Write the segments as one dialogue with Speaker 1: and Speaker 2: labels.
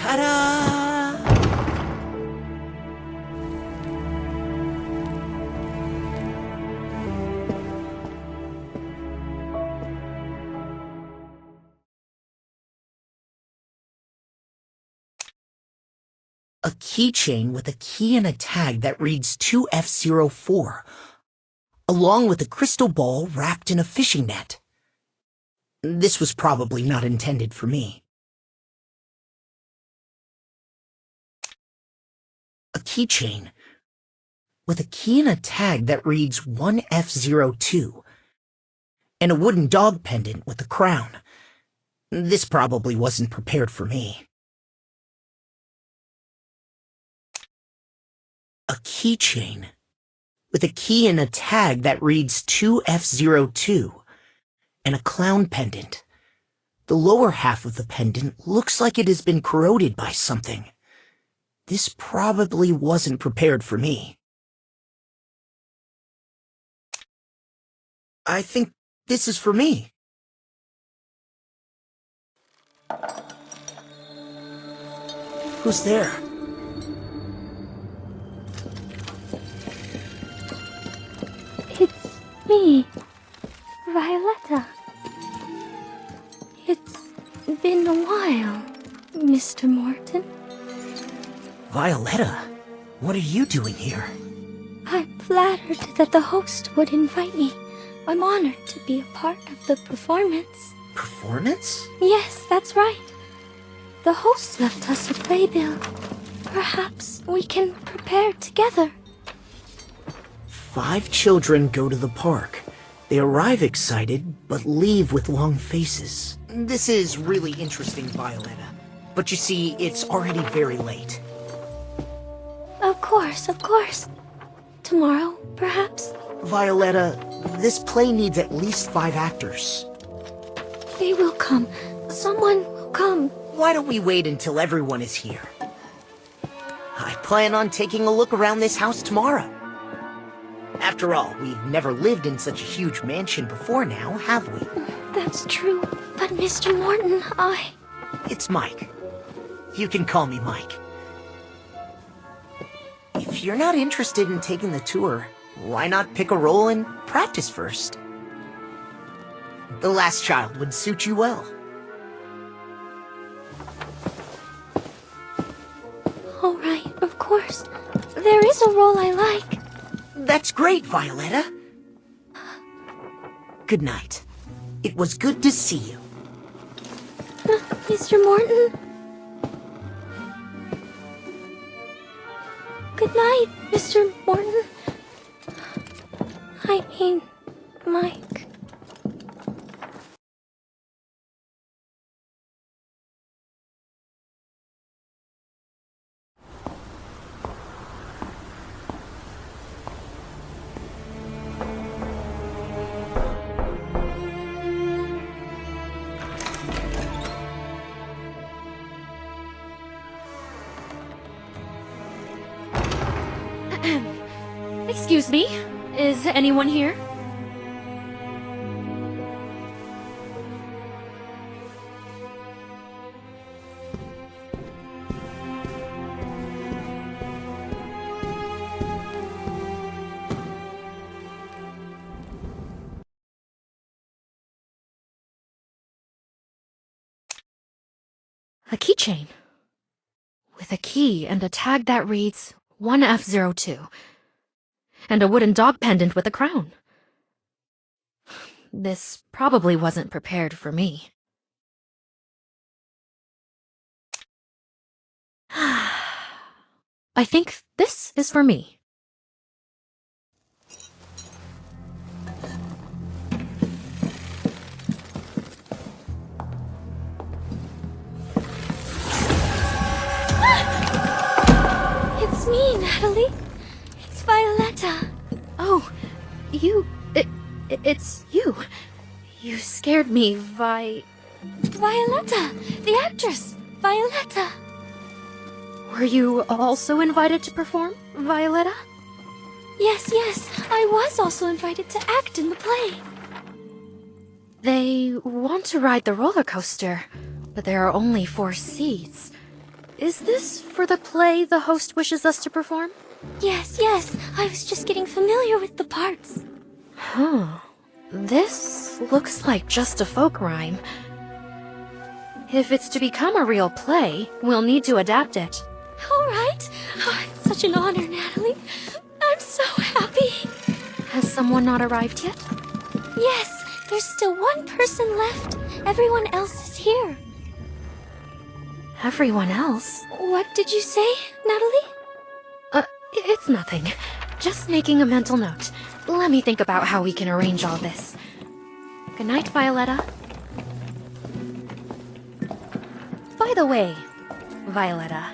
Speaker 1: Ta-da! A keychain with a key and a tag that reads 2F04, along with a crystal ball wrapped in a fishing net. This was probably not intended for me. A keychain with a key and a tag that reads 1F02, and a wooden dog pendant with a crown. This probably wasn't prepared for me. A keychain with a key and a tag that reads 2F02, and a clown pendant. The lower half of the pendant looks like it has been corroded by something. This probably wasn't prepared for me. I think this is for me. Who's there?
Speaker 2: It's me, Violetta. It's been a while, Mr. Morton.
Speaker 1: Violetta, what are you doing here?
Speaker 2: I'm flattered that the host would invite me. I'm honored to be a part of the performance.
Speaker 1: Performance?
Speaker 2: Yes, that's right. The host left us a playbill. Perhaps we can prepare together.
Speaker 1: 5 children go to the park. They arrive excited, but leave with long faces. This is really interesting, Violetta. But you see, it's already very late.
Speaker 2: Of course. Tomorrow, perhaps?
Speaker 1: Violetta, this play needs at least 5 actors.
Speaker 2: They will come. Someone will come.
Speaker 1: Why don't we wait until everyone is here? I plan on taking a look around this house tomorrow. After all, we've never lived in such a huge mansion before now, have we?
Speaker 2: That's true. But Mr. Morton,
Speaker 1: It's Mike. You can call me Mike. If you're not interested in taking the tour, why not pick a role and practice first? The last child would suit you well.
Speaker 2: All right, of course. There is a role I like.
Speaker 1: That's great, Violetta. Good night. It was good to see you.
Speaker 2: Mr. Morton? Good night, Mr. Morton. I mean, Mike.
Speaker 3: Excuse me, is anyone here? A keychain with a key and a tag that reads 1F02. And a wooden dog pendant with a crown. This probably wasn't prepared for me. I think this is for me.
Speaker 2: It's me, Natalie. It's Violetta.
Speaker 3: Oh, it's you. You scared me,
Speaker 2: Violetta, the actress, Violetta.
Speaker 3: Were you also invited to perform, Violetta?
Speaker 2: Yes, I was also invited to act in the play.
Speaker 3: They want to ride the roller coaster, but there are only 4 seats. Is this for the play the host wishes us to perform?
Speaker 2: Yes, I was just getting familiar with the parts.
Speaker 3: Huh. This looks like just a folk rhyme. If it's to become a real play, we'll need to adapt it.
Speaker 2: All right. Oh, it's such an honor, Natalie. I'm so happy.
Speaker 3: Has someone not arrived yet?
Speaker 2: Yes, there's still one person left. Everyone else is here.
Speaker 3: Everyone else?
Speaker 2: What did you say, Natalie?
Speaker 3: It's nothing. Just making a mental note. Let me think about how we can arrange all this. Good night, Violetta. By the way, Violetta,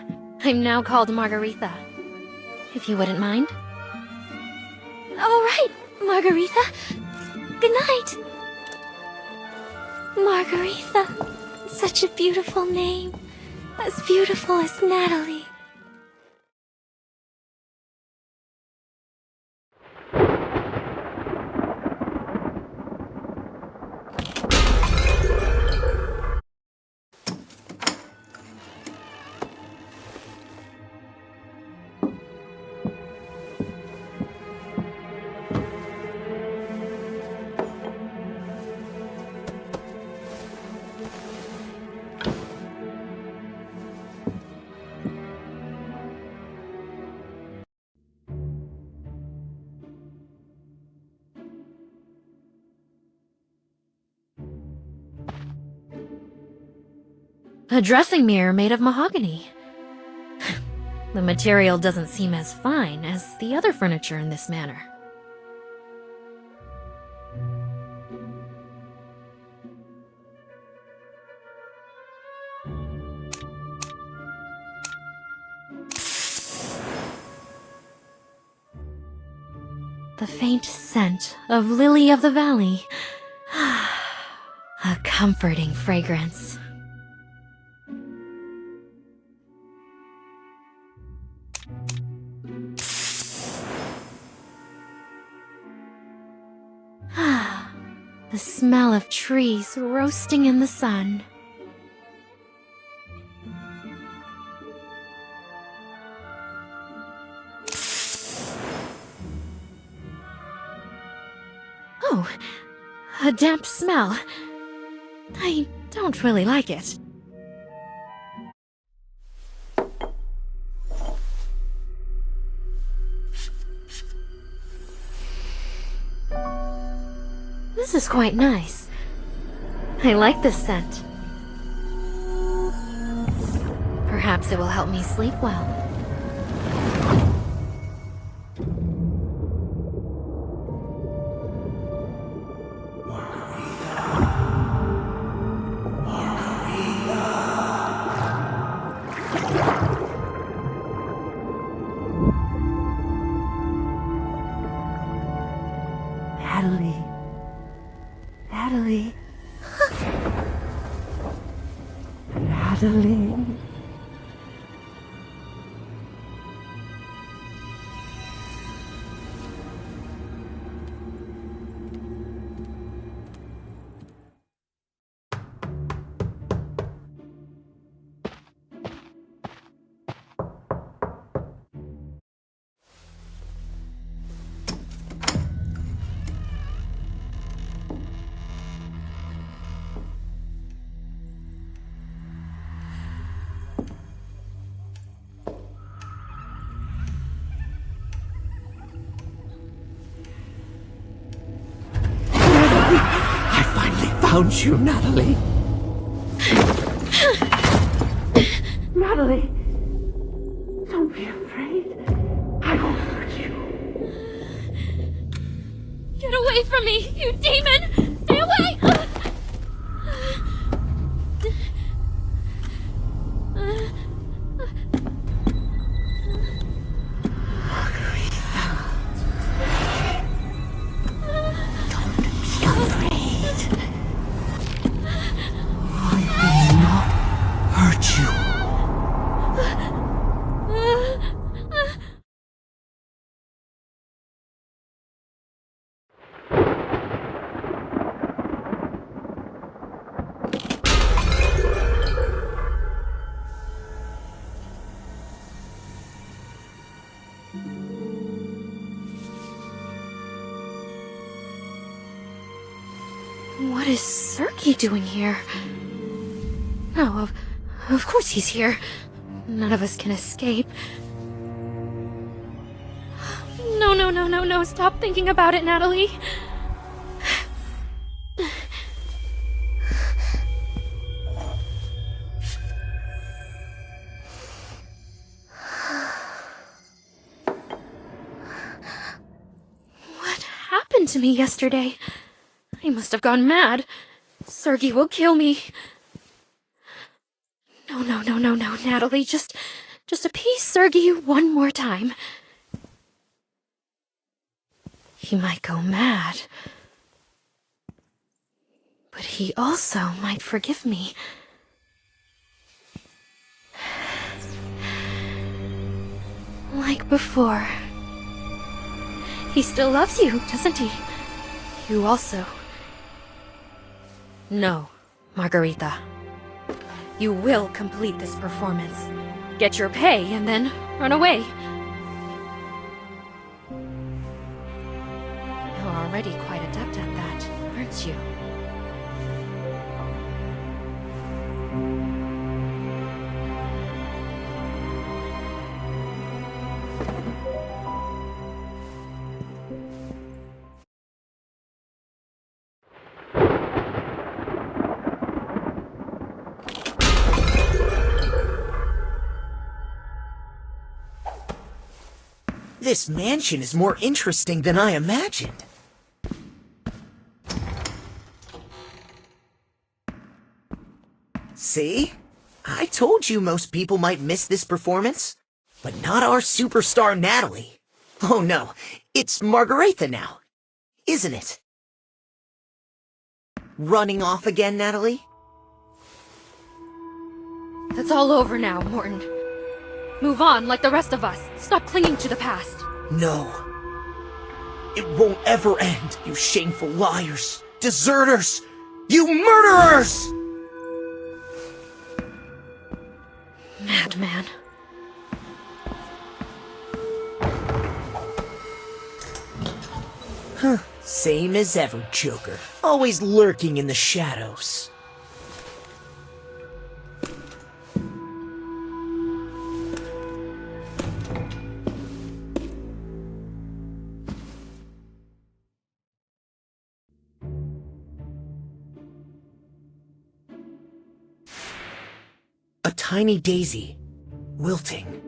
Speaker 3: I'm now called Margaretha. If you wouldn't mind.
Speaker 2: All right, Margaretha. Good night. Margaretha. Such a beautiful name. As beautiful as Natalie.
Speaker 3: A dressing mirror made of mahogany. The material doesn't seem as fine as the other furniture in this manor. The faint scent of lily of the valley. A comforting fragrance. The smell of trees roasting in the sun. Oh, a damp smell. I don't really like it. This is quite nice. I like this scent. Perhaps it will help me sleep well.
Speaker 1: Natalie. Natalie. Found you, Natalie. Natalie, don't be afraid. I won't hurt you.
Speaker 3: Get away from me, you demon! Stay away! What is Sergey doing here? No, of course he's here. None of us can escape. No, stop thinking about it, Natalie. What happened to me yesterday? I must have gone mad. Sergey will kill me. No, Natalie, just appease Sergey one more time. He might go mad. But he also might forgive me. Like before. He still loves you, doesn't he? You also. No, Margarita. You will complete this performance. Get your pay and then run away. You're already quite adept at that, aren't you?
Speaker 1: This mansion is more interesting than I imagined. See? I told you most people might miss this performance. But not our superstar Natalie. Oh no, it's Margarita now, isn't it? Running off again, Natalie?
Speaker 3: It's all over now, Morton. Move on like the rest of us. Stop clinging to the past.
Speaker 1: No. It won't ever end, you shameful liars, deserters, you murderers!
Speaker 3: Madman.
Speaker 1: Huh. Same as ever, Joker. Always lurking in the shadows. A tiny daisy, wilting.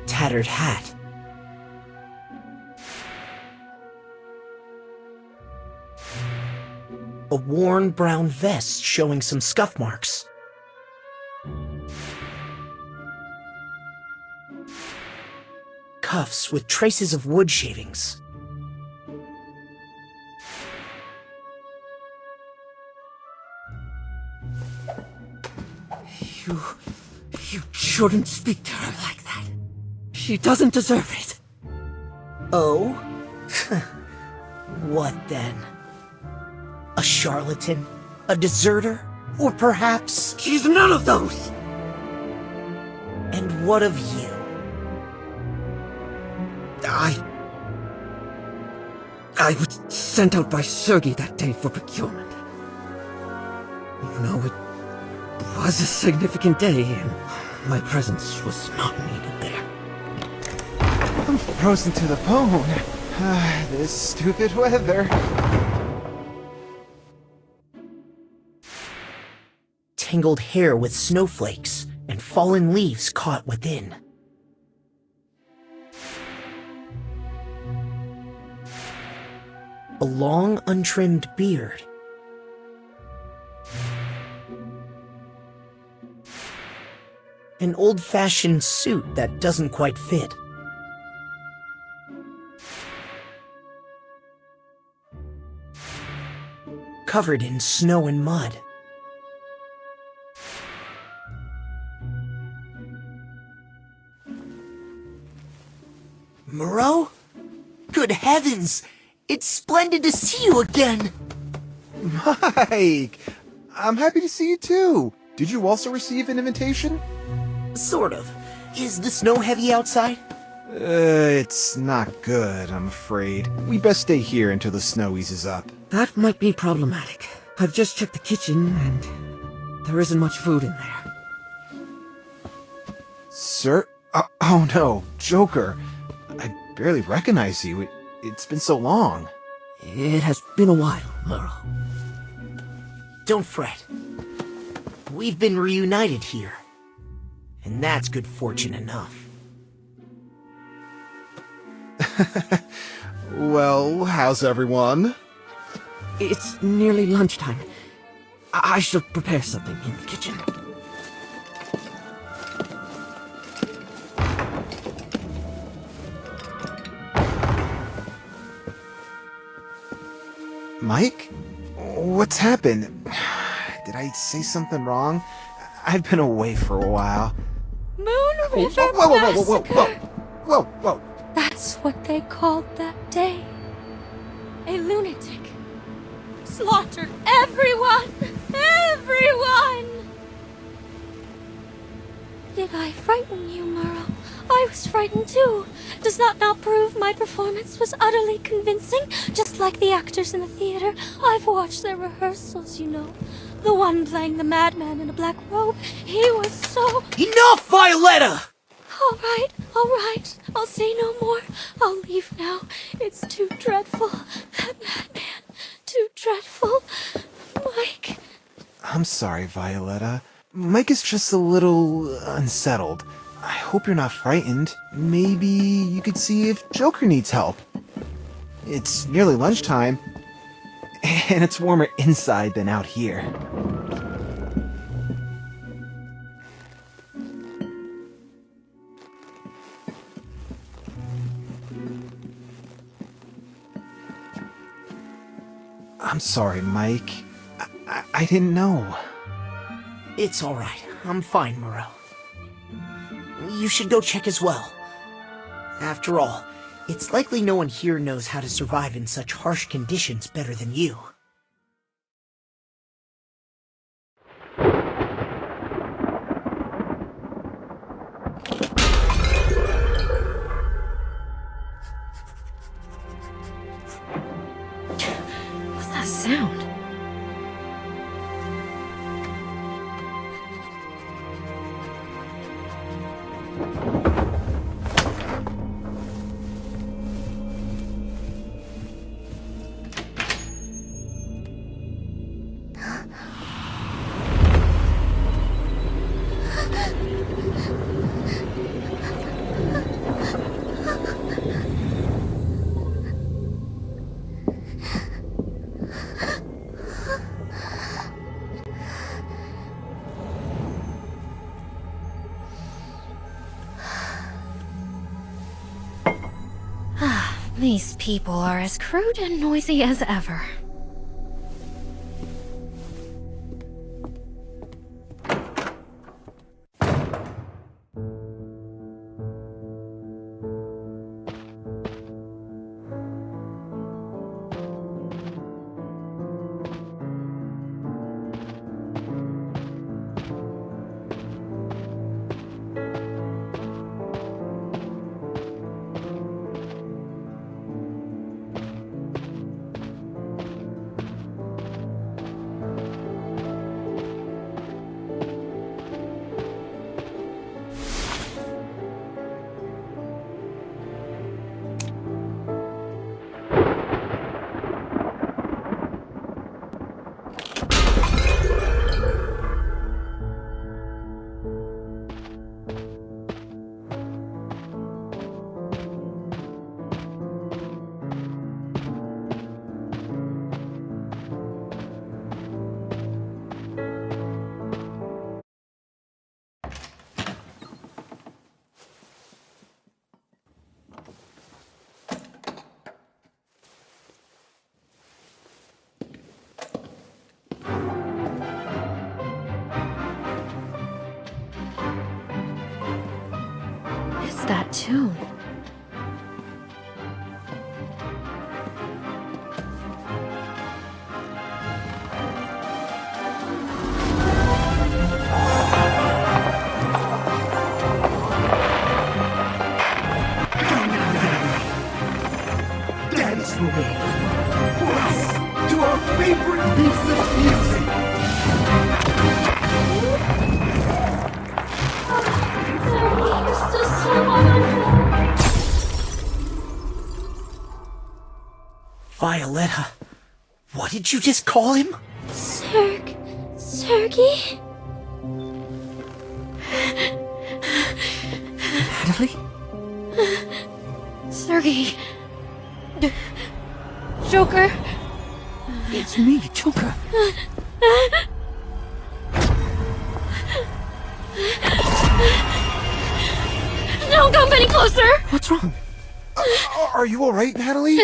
Speaker 1: Tattered hat. A worn brown vest showing some scuff marks. Cuffs with traces of wood shavings.
Speaker 4: You shouldn't speak to her like that. She doesn't deserve it.
Speaker 1: Oh? What then? A charlatan? A deserter? Or perhaps...
Speaker 4: She's none of those!
Speaker 1: And what of you?
Speaker 4: I was sent out by Sergey that day for procurement. You know, it was a significant day, and my presence was not needed there.
Speaker 5: I'm frozen to the bone. This stupid weather.
Speaker 1: Tangled hair with snowflakes and fallen leaves caught within. A long, untrimmed beard. An old-fashioned suit that doesn't quite fit. Covered in snow and mud. Moreau? Good heavens! It's splendid to see you again!
Speaker 5: Mike! I'm happy to see you too. Did you also receive an invitation?
Speaker 1: Sort of. Is the snow heavy outside?
Speaker 5: It's not good, I'm afraid. We best stay here until the snow eases up.
Speaker 4: That might be problematic. I've just checked the kitchen, and there isn't much food in there.
Speaker 5: Sir? Oh no, Joker. I barely recognize you. It's been so long.
Speaker 4: It has been a while, Merle.
Speaker 1: Don't fret. We've been reunited here. And that's good fortune enough.
Speaker 5: Well, how's everyone?
Speaker 4: It's nearly lunchtime. I should prepare something in the kitchen.
Speaker 5: Mike? What's happened? Did I say something wrong? I've been away for a while.
Speaker 2: Moon
Speaker 5: Whoa,
Speaker 2: River
Speaker 5: whoa, whoa, whoa, whoa, whoa,
Speaker 2: Massacre.
Speaker 5: whoa, whoa.
Speaker 2: That's what they called that day. A lunatic slaughtered everyone! Everyone! Did I frighten you, Merle? I was frightened too. Does that not prove my performance was utterly convincing? Just like the actors in the theater. I've watched their rehearsals, you know. The one playing the madman in a black robe, he was so...
Speaker 1: Enough, Violetta!
Speaker 2: All right. I'll say no more. I'll leave now. It's too dreadful. That madman. Too dreadful. Mike.
Speaker 5: I'm sorry, Violetta. Mike is just a little unsettled. I hope you're not frightened. Maybe you could see if Joker needs help. It's nearly lunchtime, and it's warmer inside than out here. I'm sorry, Mike. I didn't know.
Speaker 1: It's alright. I'm fine, Morel. You should go check as well. After all, it's likely no one here knows how to survive in such harsh conditions better than you.
Speaker 3: What's that sound? These people are as crude and noisy as ever. That tune.
Speaker 1: Violetta, what did you just call him?
Speaker 2: Sergey?
Speaker 4: Natalie?
Speaker 3: Sergey. Joker.
Speaker 4: It's me, Joker.
Speaker 3: Don't come any closer!
Speaker 4: What's wrong?
Speaker 5: Are you alright, Natalie?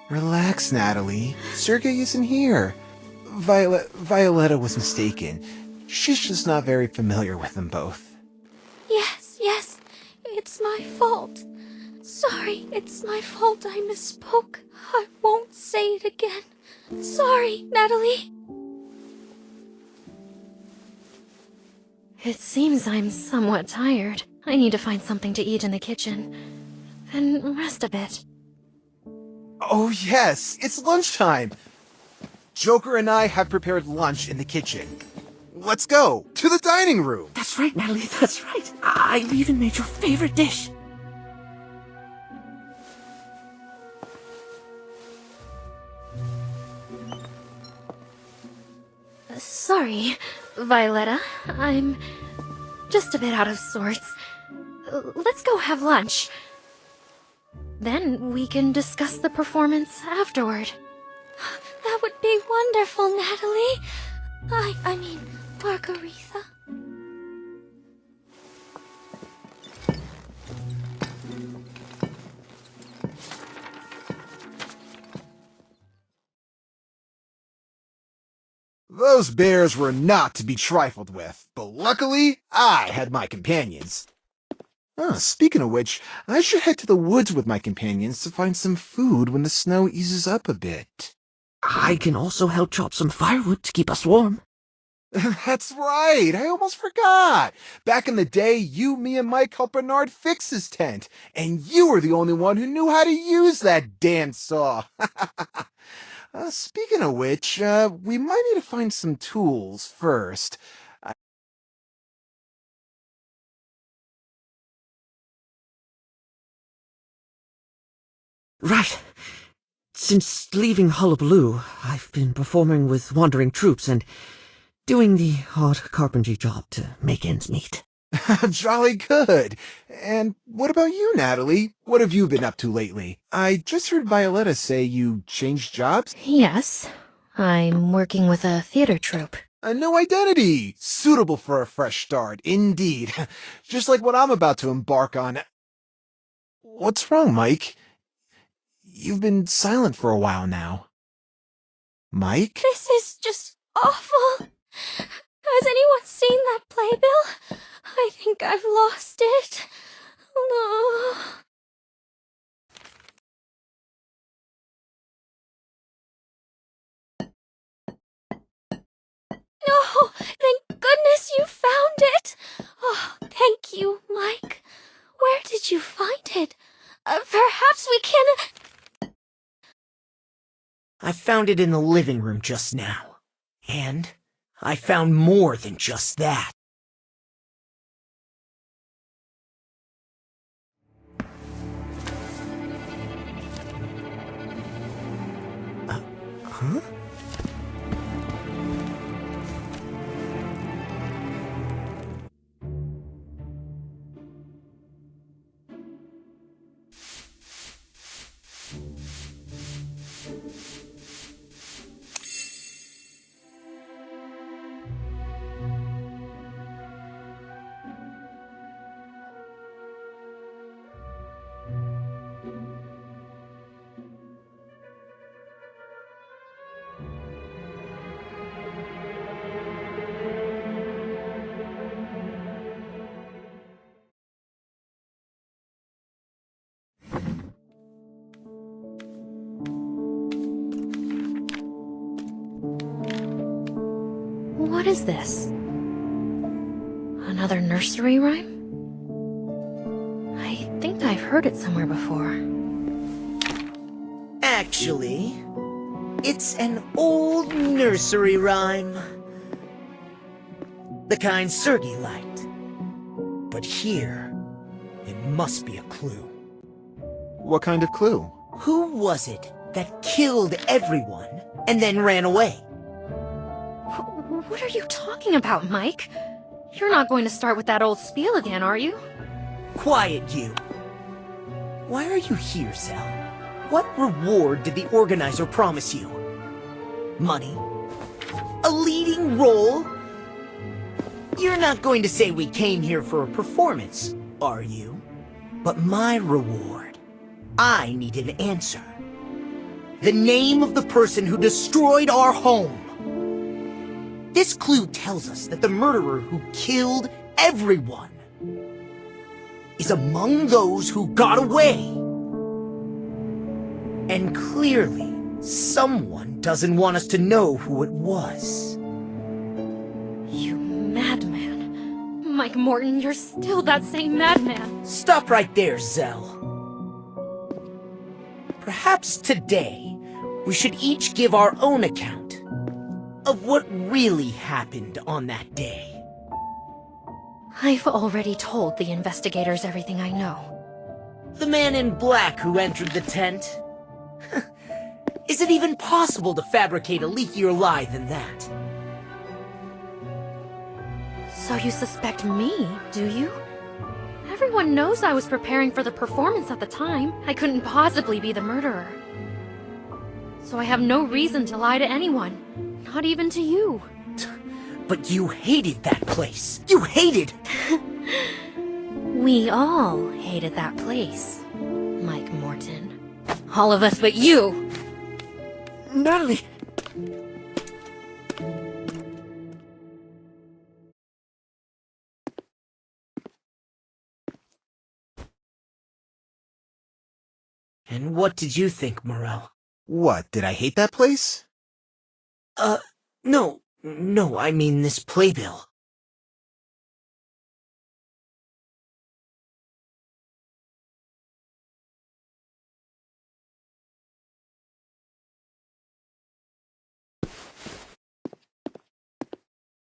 Speaker 5: Relax, Natalie. Sergey isn't here. Violetta was mistaken. She's just not very familiar with them both.
Speaker 2: Yes, it's my fault. Sorry, it's my fault I misspoke. I won't say it again. Sorry, Natalie.
Speaker 3: It seems I'm somewhat tired. I need to find something to eat in the kitchen. Then rest a bit.
Speaker 5: Oh yes, it's lunchtime! Joker and I have prepared lunch in the kitchen. Let's go! To the dining room!
Speaker 4: That's right, Natalie, that's right. I've even made your favorite dish.
Speaker 3: Sorry, Violetta. I'm just a bit out of sorts. Let's go have lunch. Then we can discuss the performance afterward.
Speaker 2: That would be wonderful, Natalie. I mean, Margaretha.
Speaker 5: Those bears were not to be trifled with, but luckily, I had my companions. Speaking of which, I should head to the woods with my companions to find some food when the snow eases up a bit.
Speaker 4: I can also help chop some firewood to keep us warm.
Speaker 5: That's right, I almost forgot. Back in the day, you, me, and Mike helped Bernard fix his tent, and you were the only one who knew how to use that damn saw. Speaking of which, we might need to find some tools first.
Speaker 4: Right. Since leaving Hullabloo, I've been performing with wandering troops and doing the odd carpentry job to make ends meet.
Speaker 5: Jolly good. And what about you, Natalie? What have you been up to lately? I just heard Violetta say you changed jobs.
Speaker 3: Yes, I'm working with a theater troupe.
Speaker 5: A new identity! Suitable for a fresh start, indeed. Just like what I'm about to embark on. What's wrong, Mike? You've been silent for a while now. Mike?
Speaker 2: This is just awful. Has anyone seen that playbill? I think I've lost it. Oh. No, thank goodness you found it. Oh, thank you, Mike. Where did you find it? Perhaps we can...
Speaker 1: I found it in the living room just now. And I found more than just that. Huh?
Speaker 3: What is this? Another nursery rhyme? I think I've heard it somewhere before.
Speaker 1: Actually, it's an old nursery rhyme. The kind Sergey liked. But here, it must be a clue.
Speaker 5: What kind of clue?
Speaker 1: Who was it that killed everyone and then ran away?
Speaker 3: What are you talking about, Mike? You're not going to start with that old spiel again, are you?
Speaker 1: Quiet, you. Why are you here, Zell? What reward did the organizer promise you? Money? A leading role? You're not going to say we came here for a performance, are you? But my reward, I need an answer. The name of the person who destroyed our home. This clue tells us that the murderer who killed everyone is among those who got away. And clearly, someone doesn't want us to know who it was.
Speaker 3: You madman. Mike Morton, you're still that same madman.
Speaker 1: Stop right there, Zell. Perhaps today, we should each give our own account of what really happened on that day.
Speaker 3: I've already told the investigators everything I know.
Speaker 1: The man in black who entered the tent? Is it even possible to fabricate a leakier lie than that?
Speaker 3: So you suspect me, do you? Everyone knows I was preparing for the performance at the time. I couldn't possibly be the murderer. So I have no reason to lie to anyone, not even to you.
Speaker 1: But you hated that place. You hated...
Speaker 3: We all hated that place, Mike Morton. All of us but you!
Speaker 1: Natalie... And what did you think, Morel?
Speaker 5: What, did I hate that place?
Speaker 1: No, I mean this playbill.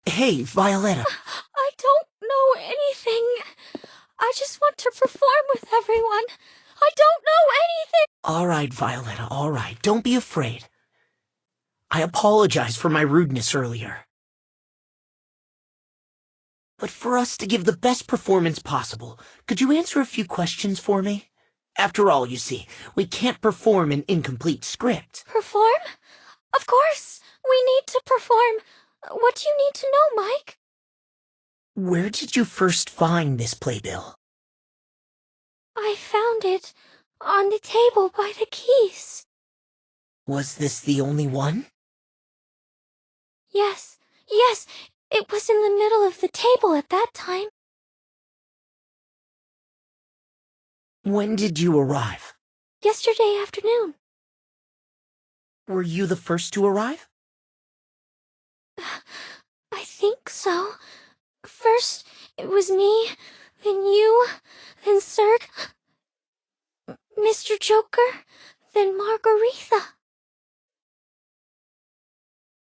Speaker 1: Hey, Violetta.
Speaker 2: I don't know anything. I just want to perform with everyone. I don't know anything.
Speaker 1: All right, Violetta, all right. Don't be afraid. I apologize for my rudeness earlier. But for us to give the best performance possible, could you answer a few questions for me? After all, you see, we can't perform an incomplete script.
Speaker 2: Perform? Of course. We need to perform. What do you need to know, Mike?
Speaker 1: Where did you first find this playbill?
Speaker 2: I found it on the table by the keys.
Speaker 1: Was this the only one?
Speaker 2: Yes, it was in the middle of the table at that time.
Speaker 1: When did you arrive?
Speaker 2: Yesterday afternoon.
Speaker 1: Were you the first to arrive?
Speaker 2: I think so. First, it was me, then you, then Cirque, Mr. Joker, then Margaretha.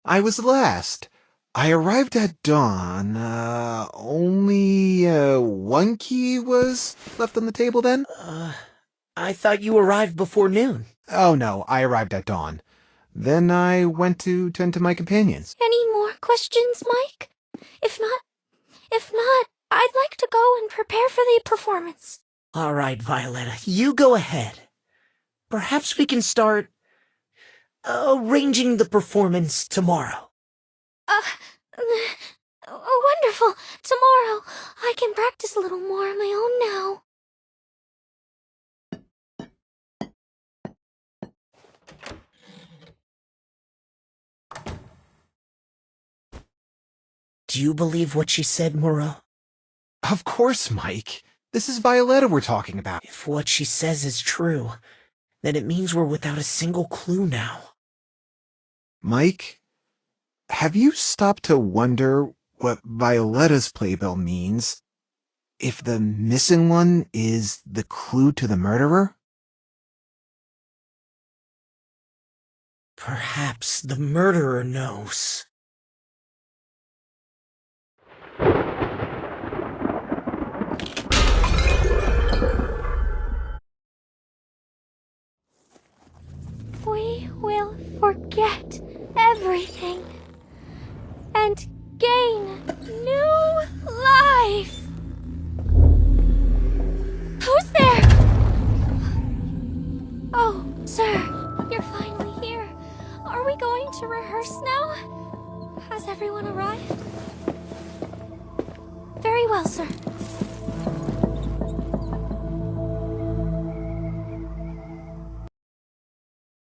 Speaker 5: I was last. I arrived at dawn. Only one key was left on the table then?
Speaker 1: I thought you arrived before noon.
Speaker 5: Oh no, I arrived at dawn. Then I went to tend to my companions.
Speaker 2: Any more questions, Mike? If not, I'd like to go and prepare for the performance.
Speaker 1: All right, Violetta, you go ahead. Perhaps we can start arranging the performance tomorrow.
Speaker 2: Wonderful. Tomorrow, I can practice a little more on my own now.
Speaker 1: Do you believe what she said, Moreau?
Speaker 5: Of course, Mike. This is Violetta we're talking about.
Speaker 1: If what she says is true, then it means we're without a single clue now.
Speaker 5: Mike, have you stopped to wonder what Violetta's playbill means? If the missing one is the clue to the murderer?
Speaker 1: Perhaps the murderer knows.
Speaker 2: Sir, you're finally here. Are we going to rehearse now? Has everyone arrived? Very well, sir.